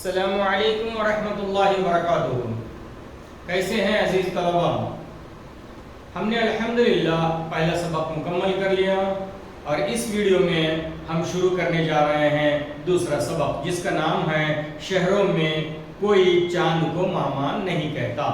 السلام علیکم ورحمۃ اللہ وبرکاتہ۔ کیسے ہیں عزیز طلباء؟ ہم نے الحمدللہ پہلا سبق مکمل کر لیا اور اس ویڈیو میں ہم شروع کرنے جا رہے ہیں دوسرا سبق، جس کا نام ہے شہروں میں کوئی چاند کو ماما نہیں کہتا۔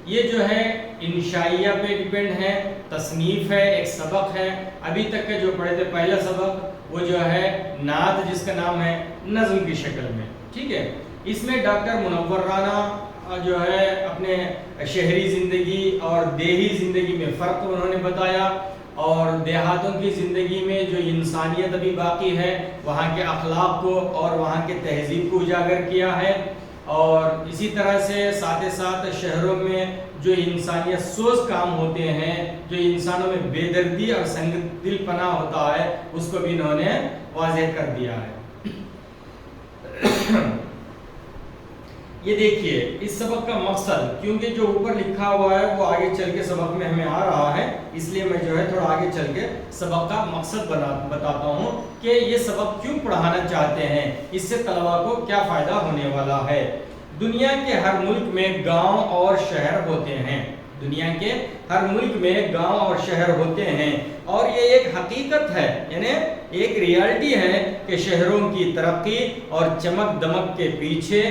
یہ جو ہے انشائیہ پہ ڈیپینڈ ہے، تصنیف ہے، ایک سبق ہے۔ ابھی تک کے جو پڑھے تھے پہلا سبق وہ جو ہے نعت، جس کا نام ہے نظم کی شکل میں، ٹھیک ہے۔ اس میں ڈاکٹر منور رانا جو ہے اپنے شہری زندگی اور دیہی زندگی میں فرق انہوں نے بتایا، اور دیہاتوں کی زندگی میں جو انسانیت ابھی باقی ہے وہاں کے اخلاق کو اور وہاں کے تہذیب کو اجاگر کیا ہے، اور اسی طرح سے ساتھ شہروں میں جو انسانیت سوز کام ہوتے ہیں، جو انسانوں میں بے دردی اور سنگ دل پناہ ہوتا ہے، اس کو بھی انہوں نے واضح کر دیا ہے۔ یہ دیکھیے اس سبق کا مقصد، کیونکہ جو اوپر لکھا ہوا ہے وہ آگے چل کے سبق میں ہمیں آ رہا ہے، اس لیے میں جو ہے تھوڑا آگے چل کے سبق کا مقصد بتاتا ہوں کہ یہ سبق کیوں پڑھانا چاہتے ہیں، اس سے طلباء کو کیا فائدہ ہونے والا ہے۔ دنیا کے ہر ملک میں گاؤں اور شہر ہوتے ہیں، دنیا کے ہر ملک میں گاؤں اور شہر ہوتے ہیں، اور یہ ایک حقیقت ہے، یعنی ایک ریالٹی ہے کہ شہروں کی ترقی اور چمک دمک کے پیچھے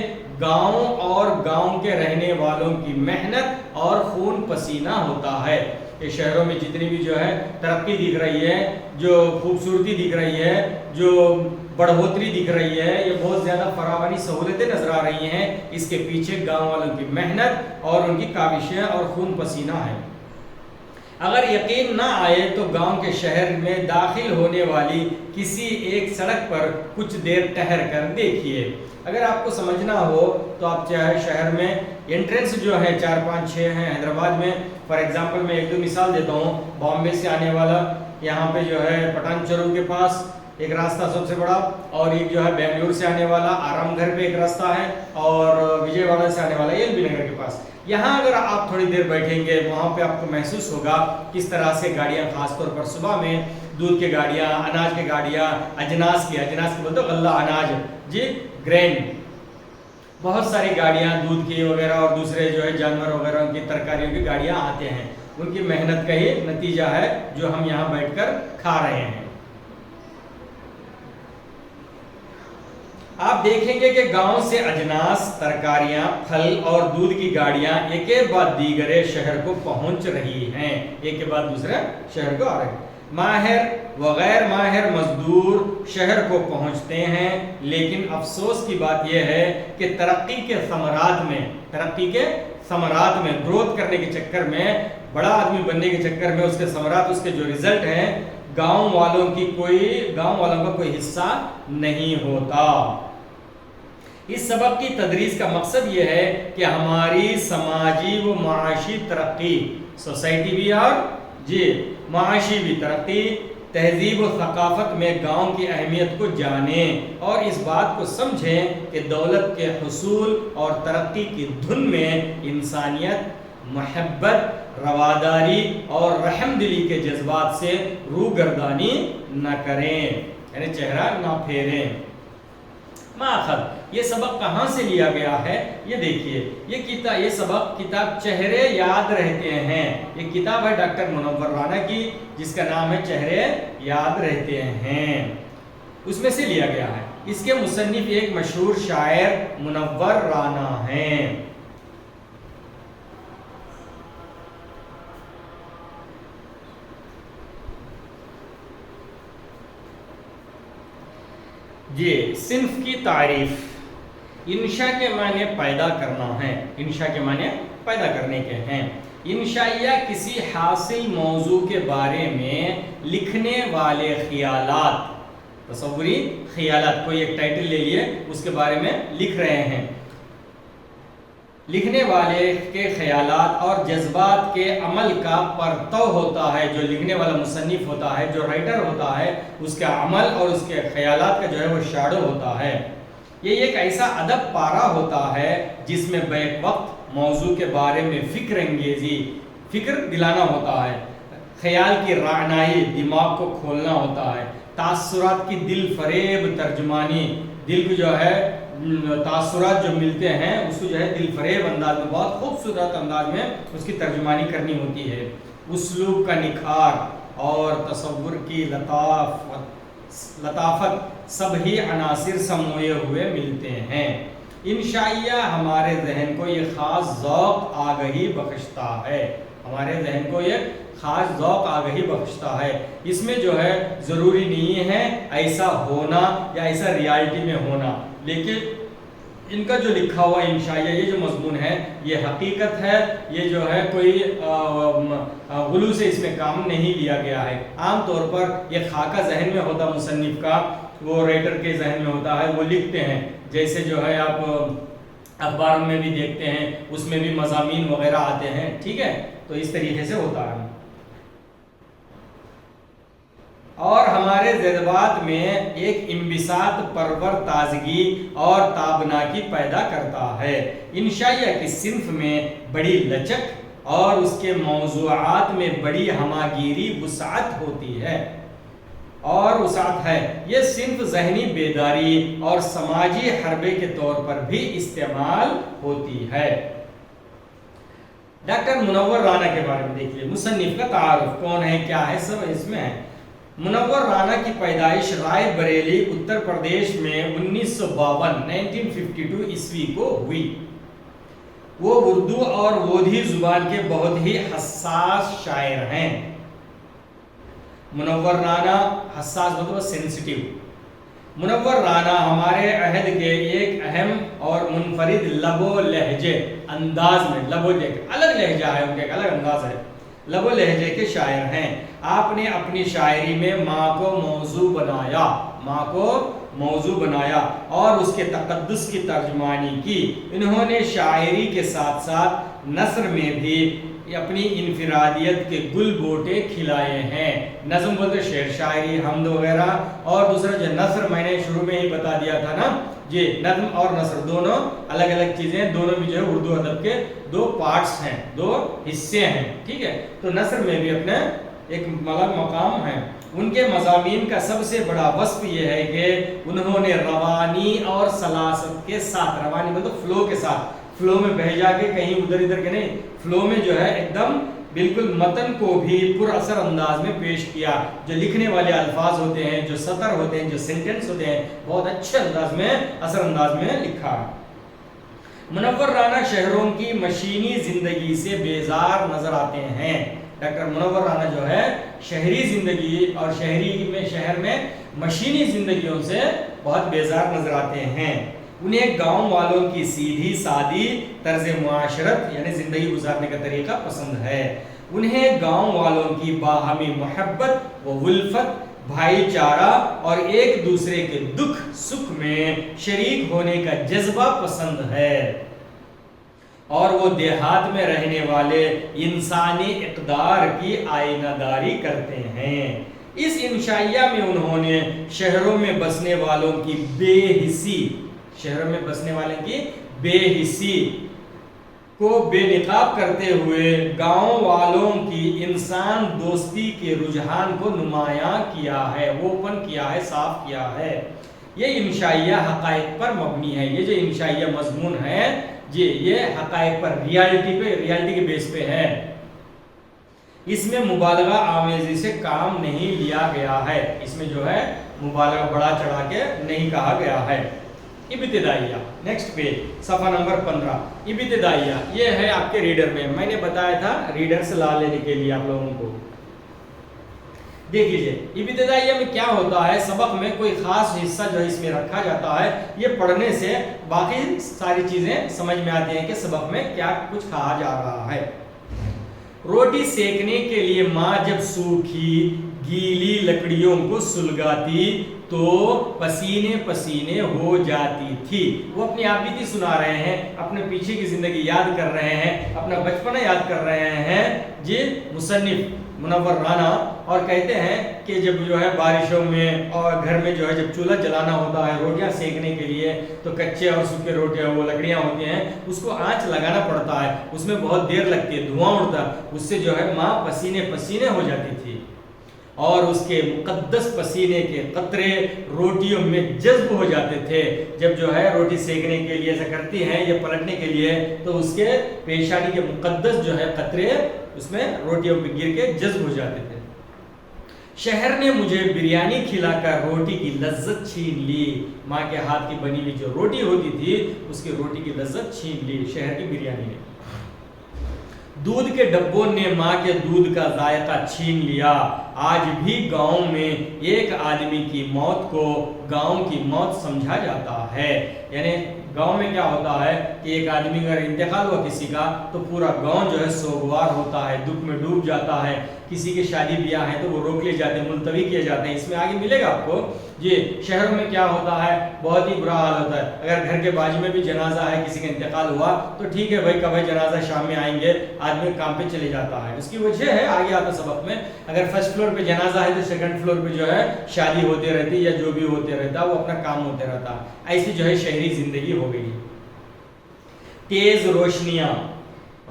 گاؤں اور گاؤں کے رہنے والوں کی محنت اور خون پسینہ ہوتا ہے۔ کہ شہروں میں جتنی بھی جو ہے ترقی دکھ رہی ہے، جو خوبصورتی دکھ رہی ہے، جو بڑھوتری دکھ رہی ہے، یہ بہت زیادہ فراوانی سہولتیں نظر آ رہی ہیں، اس کے پیچھے گاؤں والوں کی محنت اور ان کی کاوشیں اور خون پسینہ ہے۔ اگر یقین نہ آئے تو گاؤں کے شہر میں داخل ہونے والی کسی ایک سڑک پر کچھ دیر ٹہر کر دیکھیے۔ اگر آپ کو سمجھنا ہو تو آپ چاہے شہر میں انٹرنس جو ہے 4 5 6 ہیں حیدرآباد میں، فار ایگزامپل میں ایک دو مثال دیتا ہوں۔ بامبے سے آنے والا یہاں پہ جو ہے پٹان چرو کے پاس ایک راستہ سب سے بڑا، اور ایک جو ہے بنگلور سے آنے والا آرام گھر پہ ایک راستہ ہے، اور وجے واڑہ سے آنے والا ایل بی نگر کے پاس۔ یہاں اگر آپ تھوڑی دیر بیٹھیں گے وہاں پہ آپ کو محسوس ہوگا کس طرح سے گاڑیاں، خاص طور پر صبح میں دودھ کی گاڑیاں، اناج کی گاڑیاں، اجناس کی بولتے غلہ اناج، جی گرین، بہت ساری گاڑیاں دودھ کی وغیرہ اور دوسرے جو ہے جانور وغیرہ کی ترکاریوں کی گاڑیاں آتے ہیں۔ ان کی محنت کا ہی نتیجہ ہے جو ہم یہاں بیٹھ کر کھا رہے ہیں۔ آپ دیکھیں گے کہ گاؤں سے اجناس، ترکاریاں، پھل اور دودھ کی گاڑیاں ایک کے بعد دیگرے شہر کو پہنچ رہی ہیں، ایک کے بعد دوسرے شہر کو آ رہے ہیں۔ ماہر و غیر ماہر مزدور شہر کو پہنچتے ہیں، لیکن افسوس کی بات یہ ہے کہ ترقی کے ثمرات میں گروتھ کرنے کے چکر میں، بڑا آدمی بننے کے چکر میں اس کے ثمرات، اس کے جو ریزلٹ ہیں، گاؤں والوں کا کوئی حصہ نہیں ہوتا۔ اس سبق کی تدریس کا مقصد یہ ہے کہ ہماری سماجی و معاشی ترقی، سوسائٹی بھی اور معاشی بھی ترقی، تہذیب و ثقافت میں گاؤں کی اہمیت کو جانیں اور اس بات کو سمجھیں کہ دولت کے حصول اور ترقی کی دھن میں انسانیت، محبت، رواداری اور رحم دلی کے جذبات سے روگردانی نہ کریں، یعنی چہرہ نہ پھیریں۔ ماخذ، یہ سبق کہاں سے لیا گیا ہے؟ یہ دیکھیے، یہ سبق کتاب چہرے یاد رہتے ہیں، یہ کتاب ہے ڈاکٹر منور رانا کی، جس کا نام ہے چہرے یاد رہتے ہیں، اس میں سے لیا گیا ہے۔ اس کے مصنف ایک مشہور شاعر منور رانا ہیں۔ صنف کی تعریف۔ انشاء کے معنی پیدا کرنا ہے، انشاء کے معنی پیدا کرنے کے ہیں۔ انشائیہ کسی حاصل موضوع کے بارے میں لکھنے والے خیالات، تصوری خیالات، کوئی ایک ٹائٹل لے لیے اس کے بارے میں لکھ رہے ہیں، لکھنے والے کے خیالات اور جذبات کے عمل کا پرتو ہوتا ہے۔ جو لکھنے والا مصنف ہوتا ہے، جو رائٹر ہوتا ہے، اس کا عمل اور اس کے خیالات کا جو ہے وہ شیڈو ہوتا ہے۔ یہ ایک ایسا ادب پارا ہوتا ہے جس میں بیک وقت موضوع کے بارے میں فکر انگیزی، فکر دلانا ہوتا ہے، خیال کی رعنائی، دماغ کو کھولنا ہوتا ہے، تاثرات کی دل فریب ترجمانی، دل کو جو ہے تاثرات جو ملتے ہیں اس کو جو ہے دل فریب انداز میں، بہت خوبصورت انداز میں اس کی ترجمانی کرنی ہوتی ہے۔ اسلوب کا نکھار اور تصور کی لطافت سب ہی عناصر سموئے ہوئے ملتے ہیں۔ انشائیہ ہمارے ذہن کو یہ خاص ذوق آگہی بخشتا ہے، ہمارے ذہن کو یہ خاص ذوق آگہی بخشتا ہے۔ اس میں جو ہے ضروری نہیں ہے ایسا ہونا یا ایسا ریالٹی میں ہونا، لیکن ان کا جو لکھا ہوا انشائیہ یہ جو مضمون ہے یہ حقیقت ہے، یہ جو ہے کوئی غلو سے اس میں کام نہیں لیا گیا ہے۔ عام طور پر یہ خاکہ ذہن میں ہوتا مصنف کا، وہ رائٹر کے ذہن میں ہوتا ہے، وہ لکھتے ہیں، جیسے جو ہے آپ اخباروں میں بھی دیکھتے ہیں، اس میں بھی مضامین وغیرہ آتے ہیں، ٹھیک ہے، تو اس طریقے سے ہوتا ہے۔ اور ہمارے جذبات میں ایک انبساط پرور تازگی اور تابناکی پیدا کرتا ہے۔ انشائیہ کی صنف میں بڑی لچک اور اس کے موضوعات میں بڑی ہماگیری وسعت ہوتی ہے اور وسعت ہے۔ یہ صنف ذہنی بیداری اور سماجی حربے کے طور پر بھی استعمال ہوتی ہے۔ ڈاکٹر منور رانا کے بارے میں دیکھ لیے، مصنف کا تعارف کون ہے، کیا ہے، سب اس میں ہے۔ منور رانا کی پیدائش رائے بریلی اتر پردیش میں 1952 عیسوی کو ہوئی۔ وہ اردو اور اودھی زبان کے بہت ہی حساس شاعر ہیں۔ منور رانا حساس مطلب سینسٹیو۔ منور رانا ہمارے عہد کے ایک اہم اور منفرد لب و لہجے انداز میں، لب و لہجے الگ لہجہ ہے، ان کا ایک الگ انداز ہے، لب و لہجے کے شاعر ہیں۔ آپ نے اپنی شاعری میں ماں کو موضوع بنایا اور اس کے تقدس کی ترجمانی کی۔ انہوں نے شاعری کے ساتھ ساتھ نثر میں بھی اپنی انفرادیت کے گل بوٹے کھلائے ہیں۔ نظم بولتے شعر شاعری حمد وغیرہ، اور دوسرا جو نثر میں نے شروع میں ہی بتا دیا تھا نا جی، نظم اور نثر دونوں الگ الگ چیزیں، دونوں بھی جو ہے اردو ادب کے دو پارٹس ہیں، دو حصے ہیں، ٹھیک ہے۔ تو نثر میں بھی اپنے ایک مقام ہے۔ ان کے مضامین کا سب سے بڑا وصف یہ ہے کہ انہوں نے روانی اور سلاست کے ساتھ، روانی مطلب فلو کے ساتھ، فلو میں بہہ جا کے کہیں ادھر ادھر کے نہیں، فلو میں جو ہے ایک دم بالکل متن کو بھی پر اثر انداز میں پیش کیا۔ جو لکھنے والے الفاظ ہوتے ہیں، جو سطر ہوتے ہیں، جو سینٹنس ہوتے ہیں، بہت اچھے انداز میں، اثر انداز میں لکھا۔ منور رانا شہروں کی مشینی زندگی سے بیزار نظر آتے ہیں۔ ڈاکٹر منور رانا جو ہے شہری زندگی اور شہر میں مشینی زندگیوں سے بہت بیزار نظر آتے ہیں۔ انہیں گاؤں والوں کی سیدھی سادی طرز معاشرت یعنی زندگی گزارنے کا طریقہ پسند ہے۔ انہیں گاؤں والوں کی باہمی محبت و الفت، بھائی چارہ اور ایک دوسرے کے دکھ سکھ میں شریک ہونے کا جذبہ پسند ہے، اور وہ دیہات میں رہنے والے انسانی اقدار کی آئینہ داری کرتے ہیں۔ اس انشائیہ میں انہوں نے شہروں میں بسنے والوں کی بے حسی کو بے نقاب کرتے ہوئے گاؤں والوں کی انسان دوستی کے رجحان کو نمایاں کیا ہے، اوپن کیا ہے، صاف کیا ہے۔ یہ انشائیہ حقائق پر مبنی ہے۔ یہ جو انشائیہ مضمون ہے جی، یہ حقائق پر، ریالٹی کے بیس پہ ہے۔ اس میں مبالغہ آمیزی سے کام نہیں لیا گیا ہے، اس میں جو ہے مبالغہ بڑا چڑھا کے نہیں کہا گیا ہے۔ ابتدائیہ، نیکسٹ پیج، صفحہ نمبر 15۔ ابتدائیہ یہ ہے آپ کے ریڈر میں نے بتایا تھا ریڈر سے لا لینے کے لیے آپ لوگوں کو۔ دیکھ لیجئے ابتدائیہ میں کیا ہوتا ہے، سبق میں کوئی خاص حصہ جو اس میں رکھا جاتا ہے، یہ پڑھنے سے باقی ساری چیزیں سمجھ میں آتی ہیں کہ سبق میں کیا کچھ کہا جا رہا ہے۔ روٹی سیکنے کے لیے ماں جب سوکھی گیلی لکڑیوں کو سلگاتی تو پسینے ہو جاتی تھی۔ وہ اپنی آپ بیتی سنا رہے ہیں، اپنے پیچھے کی زندگی یاد کر رہے ہیں، اپنا بچپنا یاد کر رہے ہیں جی مصنف منور رانا، اور کہتے ہیں کہ جب جو ہے بارشوں میں اور گھر میں جو ہے جب چولہا جلانا ہوتا ہے روٹیاں سیکنے کے لیے، تو کچے اور سوکھے روٹیاں وہ لکڑیاں ہوتی ہیں، اس کو آنچ لگانا پڑتا ہے، اس میں بہت دیر لگتی ہے، دھواں اڑتا ہے، اس سے جو ہے ماں پسینے ہو جاتی تھی۔ اور اس کے مقدس پسینے کے قطرے روٹیوں میں جذب ہو جاتے تھے. جب جو ہے روٹی سیکنے کے لیے ایسا کرتی ہیں یا پلٹنے کے لیے تو اس کے پیشانی کے مقدس جو ہے قطرے اس میں روٹیوں پہ گر کے جذب ہو جاتے تھے. شہر نے مجھے بریانی کھلا کر روٹی کی لذت چھین لی. ماں کے ہاتھ کی بنی ہوئی جو روٹی ہوتی تھی اس کی روٹی کی لذت چھین لی شہر کی بریانی نے. دودھ کے ڈبوں نے ماں کے دودھ کا ذائقہ چھین لیا. آج بھی گاؤں میں ایک آدمی کی موت کو گاؤں کی موت سمجھا جاتا ہے. یعنی گاؤں میں کیا ہوتا ہے کہ ایک آدمی اگر انتقال ہوا کسی کا تو پورا گاؤں جو ہے سوگوار ہوتا ہے, دکھ میں ڈوب جاتا ہے. کسی کی شادی بیاہ ہے تو وہ روک لیے جاتے ہیں, ملتوی کیے جاتے ہیں. اس میں آگے ملے گا آپ کو. جی شہروں میں کیا ہوتا ہے, بہت ہی برا حال ہوتا ہے. اگر گھر کے بازو میں بھی جنازہ ہے, کسی کا انتقال ہوا تو ٹھیک ہے بھائی کب ہے جنازہ, شام میں آئیں گے, آدمی کام پہ چلے جاتا ہے. اس کی وجہ ہے آگے آتا سبق میں, اگر فرسٹ فلور پہ جنازہ ہے تو سیکنڈ فلور پہ جو ہے شادی ہوتے رہتی یا جو بھی ہوتے رہتا وہ اپنا کام ہوتے رہتا. ایسی جو ہے شہری زندگی ہو گئی. تیز روشنیاں,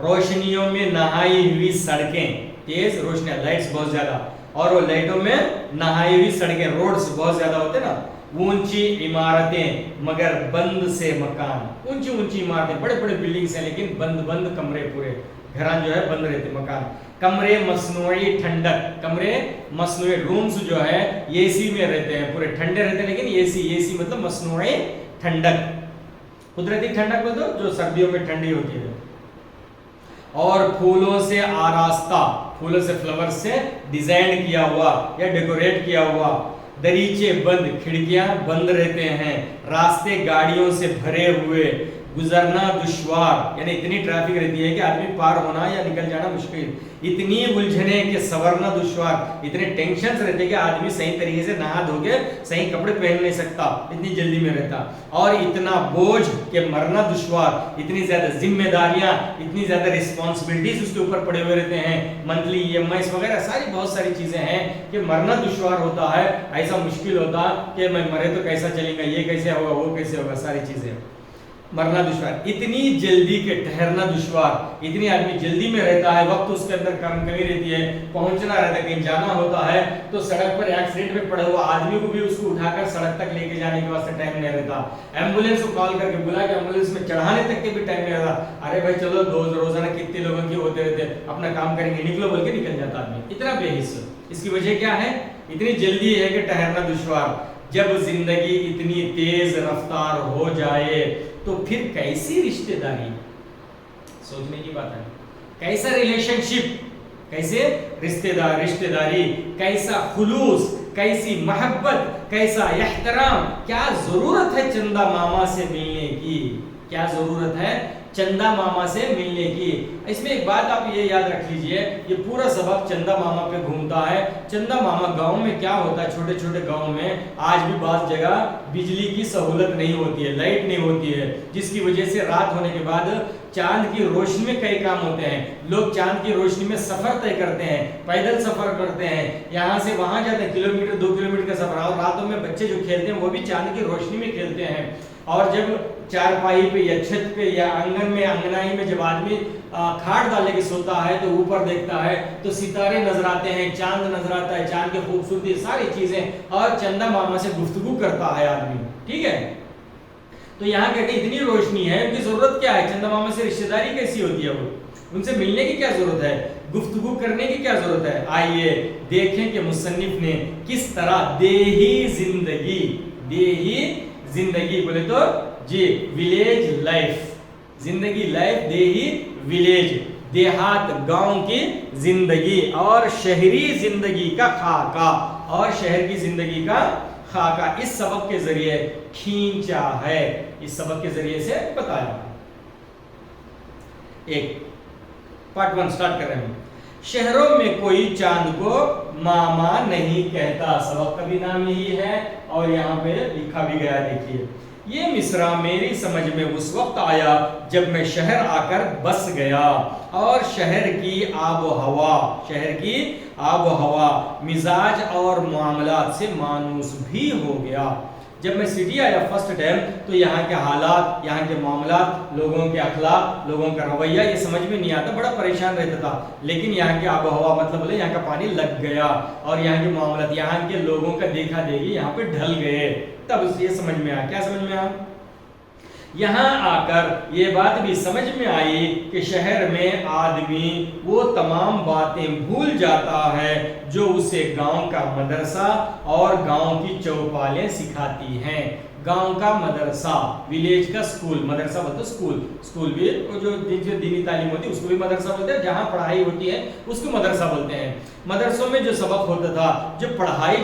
روشنیوں میں نہائی ہوئی سڑکیں, تیز روشنیاں لائٹس بہت زیادہ, اور وہ لائٹوں میں نہائی ہوئی سڑکیں, روڈز بہت زیادہ ہوتے نا. اونچی عمارتیں مگر بند سے مکان, اونچی اونچی عمارتیں, بڑے بڑے بلڈنگز ہیں لیکن بند بند کمرے, پورے گھران جو ہے بند رہتے مکان. کمرے مصنوعی ٹھنڈک, کمرے مصنوعی, رومز جو ہے اے سی میں رہتے ہیں, پورے ٹھنڈے رہتے ہیں لیکن اے سی مطلب مصنوعی ٹھنڈک, قدرتی ٹھنڈک مطلب جو سردیوں میں ٹھنڈی ہوتی ہے. اور پھولوں سے آراستہ, پھولوں سے فلاور سے ڈیزائن کیا ہوا یا ڈیکوریٹ کیا ہوا. دریچے بند, کھڑکیاں بند رہتے ہیں. راستے گاڑیوں سے بھرے ہوئے, گزرنا دشوار, یعنی اتنی ٹریفک رہتی ہے کہ آدمی پار ہونا یا نکل جانا مشکل. اتنی الجھنے کہ سورنا دشوار, اتنے ٹینشنز رہتے ہیں کہ آدمی صحیح طریقے سے نہا دھو کے صحیح کپڑے پہن نہیں سکتا, اتنی جلدی میں رہتا. اور اتنا بوجھ کہ مرنا دشوار, اتنی زیادہ ذمہ داریاں, اتنی زیادہ رسپانسبلٹیز اس کے اوپر پڑے ہوئے رہتے ہیں, منتھلی EMIs وغیرہ ساری بہت ساری چیزیں ہیں کہ مرنا دشوار ہوتا ہے. ایسا مشکل ہوتا کہ میں مرے تو کیسا چلے گا, یہ کیسے ہوگا, وہ کیسے ہوگا, ساری چیزیں مرنا دشوار. اتنی جلدی کے ٹھہرنا دشوار, اتنی آدمی جلدی میں رہتا ہے, وقت اس کے اندر کمی رہتی ہے, پہنچنا رہتا ہے, کہیں جانا ہوتا ہے تو سڑک پر ایکسیڈنٹ میں پڑا ہوا آدمی کو بھی اس کو اٹھا کر سڑک تک لے کے جانے کے واسطے ٹائم نہیں رہتا. ایمبولینس کو کال کر کے بلا کہ ایمبولینس میں چڑھانے تک کے بھی ٹائم نہیں رہتا. ارے بھائی چلو روزانہ کتنے لوگوں کے ہوتے رہتے, اپنا کام کریں گے, نکلو بول کے نکل جاتا آدمی, اتنا بے حس. اس کی وجہ کیا ہے, اتنی جلدی ہے کہ ٹھہرنا دشوار. جب زندگی اتنی تیز رفتار ہو جائے تو پھر کیسی رشتہ داری, سوچنے کی بات ہے, کیسا ریلیشن شپ, کیسے رشتہ داری, کیسا خلوص, کیسی محبت, کیسا احترام. کیا ضرورت ہے چندہ ماما سے ملنے کی, کیا ضرورت ہے چندہ ماما سے ملنے کی. اس میں ایک بات آپ یہ یاد رکھ لیجئے, یہ پورا سبق چندہ ماما پہ گھومتا ہے. چندہ ماما گاؤں میں کیا ہوتا ہے, چھوٹے چھوٹے گاؤں میں آج بھی بعض جگہ بجلی کی سہولت نہیں ہوتی ہے, لائٹ نہیں ہوتی ہے, جس کی وجہ سے رات ہونے کے بعد چاند کی روشنی میں کئی کام ہوتے ہیں. لوگ چاند کی روشنی میں سفر طے کرتے ہیں, پیدل سفر کرتے ہیں, یہاں سے وہاں جاتے ہیں, کلومیٹر 2 کلومیٹر کا سفر. اور راتوں میں بچے جو کھیلتے ہیں وہ بھی چاند کی روشنی میں کھیلتے ہیں. اور جب چارپائی پہ یا چھت پہ یا آنگن میں, آنگنائی میں جب آدمی کھاٹ ڈالے کے سوتا ہے تو اوپر دیکھتا ہے تو ستارے نظر آتے ہیں, چاند نظر آتا ہے, چاند کی خوبصورتی, ساری چیزیں, اور چندہ ماما سے گفتگو کرتا ہے آدمی. ٹھیک ہے, تو یہاں کہتے ہیں اتنی روشنی ہے, ان کی ضرورت کیا ہے, چندہ ماما سے رشتہ داری کیسی ہوتی ہے, وہ ان سے ملنے کی کیا ضرورت ہے, گفتگو کرنے کی کیا ضرورت ہے. آئیے دیکھیں کہ مصنف نے کس طرح دیہی زندگی بولے تو جی ویلیج لائف, زندگی لائف, دیہی ویلیج, دیہات گاؤں کی زندگی اور شہری زندگی کا خاکہ, اور شہر کی زندگی کا خاکہ اس سبق کے ذریعے کھینچا ہے, اس سبق کے ذریعے سے بتایا. ایک پارٹ 1 سٹارٹ کر رہے ہیں. شہروں میں کوئی چاند کو ماما نہیں کہتا, سبق کا بھی نام یہی ہے اور یہاں پہ لکھا بھی گیا. دیکھیے یہ مصرع میری سمجھ میں اس وقت آیا جب میں شہر آ کر بس گیا اور شہر کی آب و ہوا, مزاج اور معاملات سے مانوس بھی ہو گیا. جب میں سٹی آیا فرسٹ ٹائم تو یہاں کے حالات، یہاں کے معاملات، لوگوں کے اخلاق، لوگوں کا رویہ یہ سمجھ میں نہیں آتا، بڑا پریشان رہتا تھا. لیکن یہاں کی آب و ہوا مطلب بولے یہاں کا پانی لگ گیا اور یہاں کے معاملات، یہاں کے لوگوں کا دیکھا دیکھی یہاں پہ ڈھل گئے. تب اس یہ سمجھ میں آیا. کیا سمجھ میں آیا؟ یہاں آ کر یہ بات بھی سمجھ میں آئی کہ شہر میں آدمی وہ تمام باتیں بھول جاتا ہے جو اسے گاؤں کا مدرسہ اور گاؤں کی چوپالیں سکھاتی ہیں. گاؤں کا مدرسہ، ولیج کا اسکول، مدرسہ بولتے اسکول، اسکول بھی جو دینی تعلیم ہوتی ہے اس کو بھی مدرسہ بولتے ہیں، جہاں پڑھائی ہوتی ہے اس کو مدرسہ بولتے ہیں. مدرسوں میں جو سبق ہوتا تھا، جو پڑھائی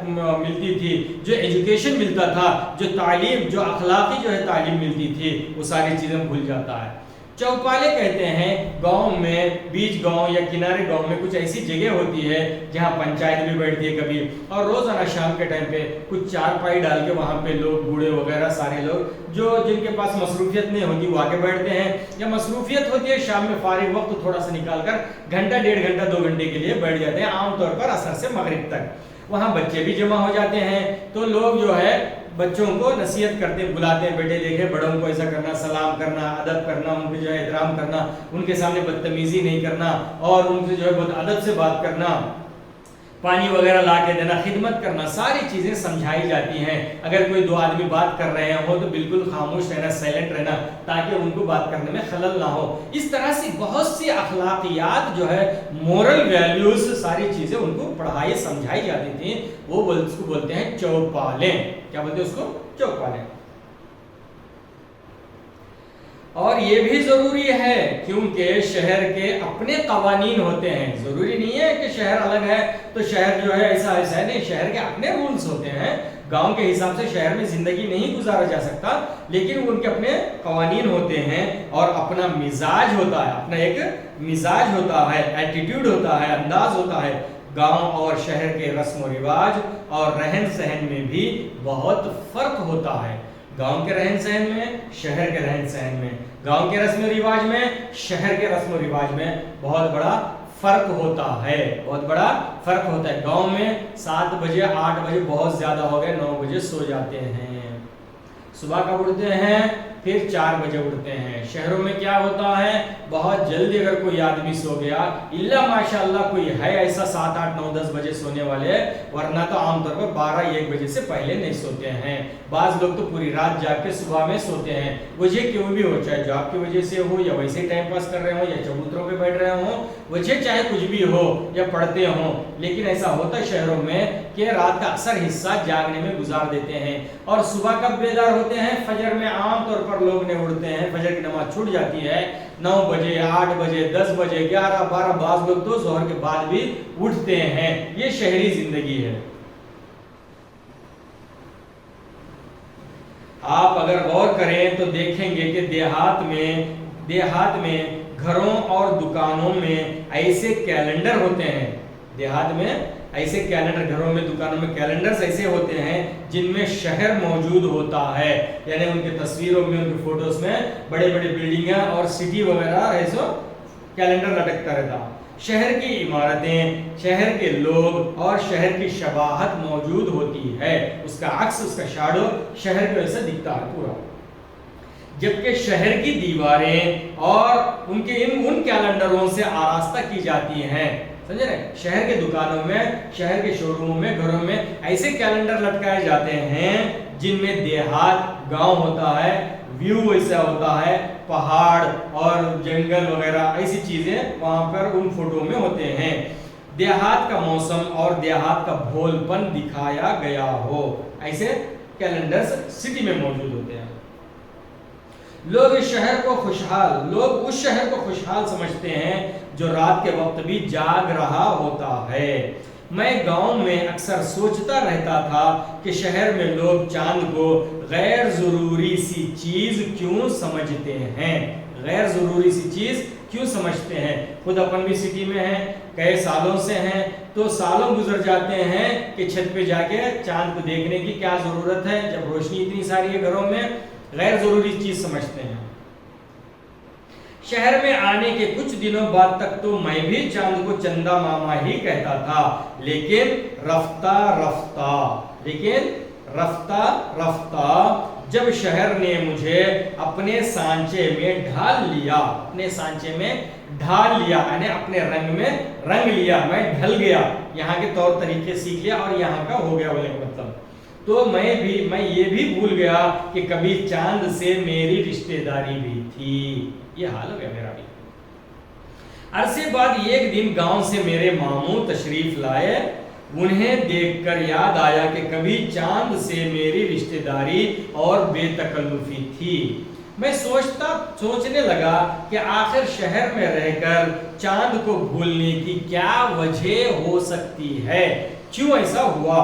ملتی تھی، جو ایجوکیشن ملتا تھا، جو تعلیم، جو اخلاقی جو ہے تعلیم ملتی تھی، وہ ساری چیزیں بھول جاتا ہے. چوپالے کہتے ہیں گاؤں میں، بیچ گاؤں یا کنارے گاؤں میں کچھ ایسی جگہ ہوتی ہے جہاں پنچایت بھی بیٹھتی ہے کبھی، اور روزانہ شام کے ٹائم پہ کچھ چارپائی ڈال کے وہاں پہ لوگ بوڑھے وغیرہ سارے لوگ جو جن کے پاس مصروفیت نہیں ہوتی وہ آگے بیٹھتے ہیں، یا مصروفیت ہوتی ہے شام میں فارغ وقت تھوڑا سا نکال کر گھنٹہ، 1.5 گھنٹہ، 2 گھنٹے کے لیے بیٹھ جاتے ہیں، عام طور پر عصر سے مغرب تک. وہاں بچے بھی جمع ہو جاتے ہیں تو لوگ جو ہے بچوں کو نصیحت کرتے، بلاتے ہیں، بیٹے دیکھے بڑوں کو ایسا کرنا، سلام کرنا، ادب کرنا، ان کو جو ہے احترام کرنا، ان کے سامنے بدتمیزی نہیں کرنا اور ان سے جو ہے بہت ادب سے بات کرنا، پانی وغیرہ لا کے دینا، خدمت کرنا، ساری چیزیں سمجھائی جاتی ہیں. اگر کوئی 2 آدمی بات کر رہے ہوں تو بالکل خاموش رہنا، سائلنٹ رہنا، تاکہ ان کو بات کرنے میں خلل نہ ہو. اس طرح سے بہت سی اخلاقیات جو ہے، مورل ویلیوز، ساری چیزیں ان کو پڑھائی سمجھائی جاتی تھیں. وہ اس کو بولتے ہیں چوپالیں. کیا بولتے ہیں اس کو؟ چوپالیں. اور یہ بھی ضروری ہے کیونکہ شہر کے اپنے قوانین ہوتے ہیں. ضروری نہیں ہے کہ شہر الگ ہے تو شہر جو ہے ایسا ہے، نہیں، شہر کے اپنے رولز ہوتے ہیں. گاؤں کے حساب سے شہر میں زندگی نہیں گزارا جا سکتا، لیکن ان کے اپنے قوانین ہوتے ہیں اور اپنا مزاج ہوتا ہے، اپنا ایک مزاج ہوتا ہے، ایٹیٹیوڈ ہوتا ہے، انداز ہوتا ہے. گاؤں اور شہر کے رسم و رواج اور رہن سہن میں بھی بہت فرق ہوتا ہے. گاؤں کے رہن سہن میں، شہر کے رہن سہن میں، گاؤں کے رسم و رواج میں، شہر کے رسم و رواج میں بہت بڑا فرق ہوتا ہے، بہت بڑا فرق ہوتا ہے. گاؤں میں 7 بجے 8 بجے بہت زیادہ ہو گئے 9 بجے سو جاتے ہیں، صبح کب اٹھتے ہیں؟ پھر 4 بجے اٹھتے ہیں. شہروں میں کیا ہوتا ہے؟ بہت جلدی اگر کوئی آدمی سو گیا، اللہ ماشاءاللہ کوئی ہے ایسا 7 8 9 10 بجے سونے والے، ورنہ تو عام طور پر 12 1 بجے سے پہلے نہیں سوتے ہیں. بعض لوگ تو پوری رات جاگ کے صبح میں سوتے ہیں. وجہ کیوں بھی ہو، چاہے جاب کی وجہ سے ہو یا ویسے ہی ٹائم پاس کر رہے ہوں یا چبوتروں پہ بیٹھ رہے ہوں، وجہ چاہے کچھ بھی ہو یا پڑھتے ہوں، لیکن ایسا ہوتا ہے شہروں میں کہ رات کا اکثر حصہ جاگنے میں گزار دیتے ہیں. اور صبح کب بیدار ہوتے ہیں؟ فجر میں. عام طور پر لوگ نے اٹھتے ہیں، فجر کی نماز چھوٹ جاتی ہے 9 بجے 8 بجے 10 بجے 11 12، بعض لوگ تو ظہر کے بعد بھی اٹھتے ہیں. یہ شہری زندگی ہے. آپ اگر غور کریں تو دیکھیں گے کہ دیہات میں گھروں اور دکانوں میں ایسے کیلنڈر ہوتے ہیں. دیہات میں ایسے کیلنڈر، گھروں میں دکانوں میں کیلنڈرز ایسے ہوتے ہیں جن میں شہر موجود ہوتا ہے، یعنی ان کی تصویروں میں، ان کی فوٹوز میں بڑے بڑے بلڈنگیں اور سٹی وغیرہ ایسا کیلنڈر لٹکتا رہتا. شہر کی عمارتیں، شہر کے لوگ اور شہر کی شباہت موجود ہوتی ہے. اس کا عکس، اس کا شیڈو شہر کو ایسا دکھتا ہے پورا. جبکہ شہر کی دیواریں اور ان کیلنڈروں سے آراستہ کی جاتی ہیں. سمجھے نا؟ شہر کے دکانوں میں، شہر کے شو روموں میں، گھروں میں ایسے کیلنڈر لٹکائے جاتے ہیں جن میں دیہات، گاؤں ہوتا ہے، ویو ایسا ہوتا ہے، پہاڑ اور جنگل وغیرہ ایسی چیزیں وہاں پر ان فوٹو میں ہوتے ہیں. دیہات کا موسم اور دیہات کا بھول پن دکھایا گیا ہو، ایسے کیلنڈرز سٹی میں موجود ہوتے ہیں. لوگ اس شہر کو خوشحال سمجھتے ہیں جو رات کے وقت بھی جاگ رہا ہوتا ہے. میں گاؤں میں اکثر سوچتا رہتا تھا کہ شہر میں لوگ چاند کو غیر ضروری سی چیز کیوں سمجھتے ہیں. غیر ضروری سی چیز کیوں سمجھتے ہیں؟ خود اپن بھی سٹی میں ہیں، کئی سالوں سے ہیں، تو سالوں گزر جاتے ہیں کہ چھت پہ جا کے چاند کو دیکھنے کی کیا ضرورت ہے جب روشنی اتنی ساری ہے گھروں میں. غیر ضروری چیز سمجھتے ہیں. شہر میں آنے کے کچھ دنوں بعد تک تو میں بھی چاند کو چندا ماما ہی کہتا تھا، لیکن رفتہ رفتہ رفتہ جب شہر نے مجھے اپنے سانچے میں ڈھال لیا، اپنے سانچے میں ڈھال لیا یعنی اپنے رنگ میں رنگ لیا، میں ڈھل گیا، یہاں کے طور طریقے سیکھ لیا اور یہاں کا ہو گیا بولے کا مطلب، تو میں یہ بھی بھول گیا کہ کبھی چاند سے میری رشتہ داری بھی تھی. یہ حال ہو گیا میرا بھی. عرصے بعد ایک دن گاؤں سے میرے ماموں تشریف لائے، انہیں دیکھ کر یاد آیا کہ کبھی چاند سے میری رشتہ داری اور بے تکلفی تھی. میں سوچنے لگا کہ آخر شہر میں رہ کر چاند کو بھولنے کی کیا وجہ ہو سکتی ہے، کیوں ایسا ہوا.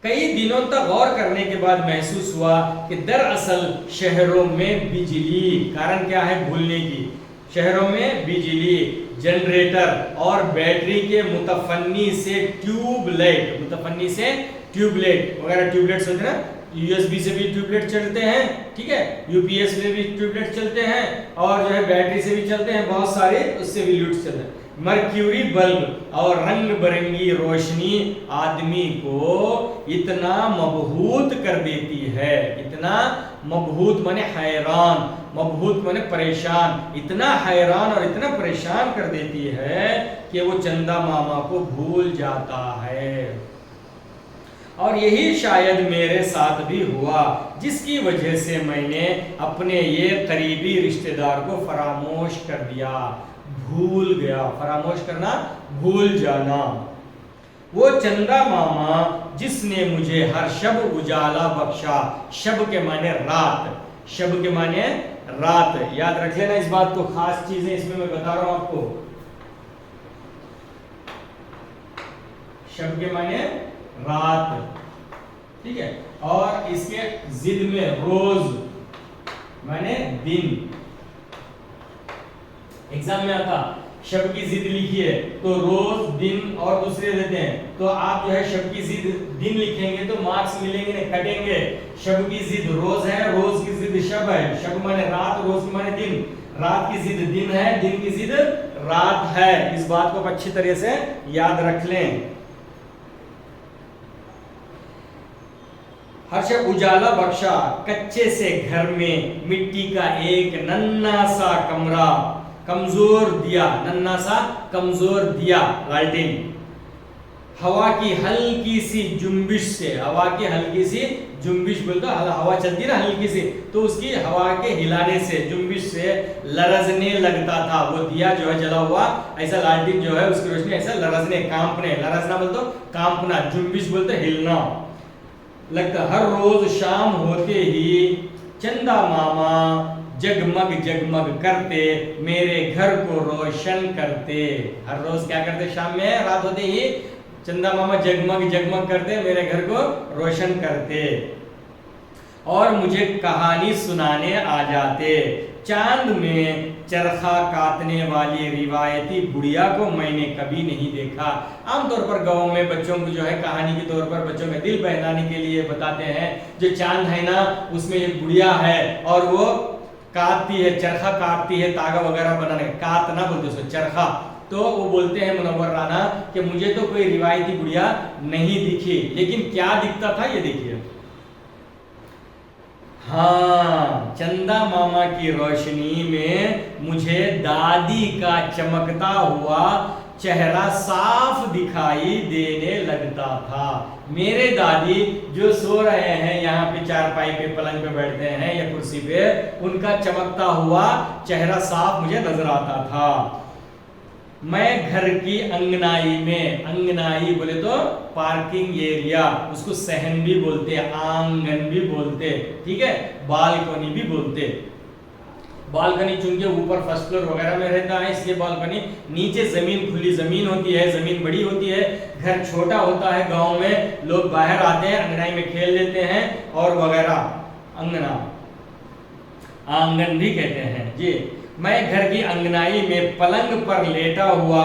کئی دنوں تک غور کرنے کے بعد محسوس ہوا کہ دراصل شہروں میں بجلی، کارن کیا ہے بھولنے کی، شہروں میں بجلی، جنریٹر اور بیٹری کے متفنی سے ٹیوب لائٹ وغیرہ، ٹیوب لائٹ سمجھنا، یو ایس بی سے بھی ٹیوب لائٹ چلتے ہیں، ٹھیک ہے، یو پی ایس سے بھی ٹیوب لائٹ چلتے ہیں، اور جو ہے بیٹری سے بھی چلتے ہیں، بہت سارے اس سے بھی لوٹس چلتے ہیں. مرکیوری بلب اور رنگ برنگی روشنی آدمی کو اتنا مبہوت کر دیتی ہے، اتنا مبہوت مانے حیران، مبہوت مانے پریشان، اتنا حیران اور اتنا پریشان کر دیتی ہے کہ وہ چندا ماما کو بھول جاتا ہے. اور یہی شاید میرے ساتھ بھی ہوا، جس کی وجہ سے میں نے اپنے یہ قریبی رشتہ دار کو فراموش کر دیا، بھول گیا. فراموش کرنا، بھول جانا. وہ چندا ماما جس نے مجھے ہر شب اجالا بخشا، شب کے معنی رات، شب کے معنی رات، یاد رکھ لینا اس بات کو، خاص چیزیں اس میں بتا رہا ہوں آپ کو. شب کے معنی رات، ٹھیک ہے، اور اس کے ضد میں روز معنی دن. ایگزام میں آتا شب کی ضد لکھیے تو روز دن اور دوسرے دیتے ہیں، تو آپ جو ہے شب کی ضد دن لکھیں گے تو مارکس ملیں گے نہیں، کٹیں گے. شب کی ضد روز ہے، روز کی ضد شب ہے، شب مانے رات، روز کی مانے دن، رات کی ضد دن ہے، دن کی ضد رات ہے. اس بات کو اچھی طرح سے یاد رکھ لیں. ہر شب اجالا بخشا، کچے سے گھر میں مٹی کا ایک ننھا سا کمرہ، کمزور دیا، ننھا سا کمزور دیا، لالٹین، ہوا کی ہلکی سی جنبش سے، ہوا کی ہلکی سی جنبش بولتا، ہوا چلتی نا ہلکی سی، تو اس کی ہوا کے ہلانے سے، جنبش سے لرزنے لگتا تھا. وہ دیا جو ہے جلا ہوا، ایسا لالٹین جو ہے اس کی روشنی ایسا لرزنے، کانپنے، لرزنا بولتا کانپنا، جنبش بولتے ہلنا لگتا. ہر روز شام ہوتے ہی چندا ماما جگمگ جگمگ کرتے میرے گھر کو روشن کرتے. ہر روز کیا کرتے، شام میں رات ہوتے ہی چندا ماما جگمگ جگمگ کرتے میرے گھر کو روشن کرتے اور مجھے کہانی سنانے آ جاتے. چاند میں چرخا کاٹنے والی روایتی گڑیا کو میں نے کبھی نہیں دیکھا. عام طور پر گاؤں میں بچوں کو جو ہے کہانی کے طور پر بچوں کا دل بہلانے کے لیے بتاتے ہیں، جو چاند ہے نا اس میں ایک گڑیا ہے اور وہ کاٹتی ہے، چرخا کاٹتی ہے تاگا وغیرہ بنانے، کاتنا بولتے اس کو چرخا. تو وہ بولتے ہیں منور رانا کہ مجھے تو کوئی روایتی گڑیا نہیں دکھی، لیکن کیا دکھتا تھا یہ دیکھیے. ہاں، چندا ماما کی روشنی میں مجھے دادی کا چمکتا ہوا چہرہ صاف دکھائی دینے لگتا تھا. میرے دادی جو سو رہے ہیں یہاں پہ چارپائی پہ، پلنگ پہ بیٹھتے ہیں یا کرسی پہ، ان کا چمکتا ہوا چہرہ صاف مجھے نظر آتا تھا. میں گھر کی انگنائی میں، انگنائی بولے تو پارکنگ ایریا، اس کو صحن بھی بولتے، آنگن بھی بولتے، ٹھیک ہے، بالکنی بھی بولتے. بالکنی چونکہ اوپر فرسٹ فلور وغیرہ میں رہتا ہے اس لیے بالکنی، نیچے زمین کھلی زمین ہوتی ہے، زمین بڑی ہوتی ہے، گھر چھوٹا ہوتا ہے. گاؤں میں لوگ باہر آتے ہیں، انگنائی میں کھیل لیتے ہیں اور وغیرہ، انگنا، آنگن بھی کہتے ہیں. جی، میں گھر کی انگنائی میں پلنگ پر لیٹا ہوا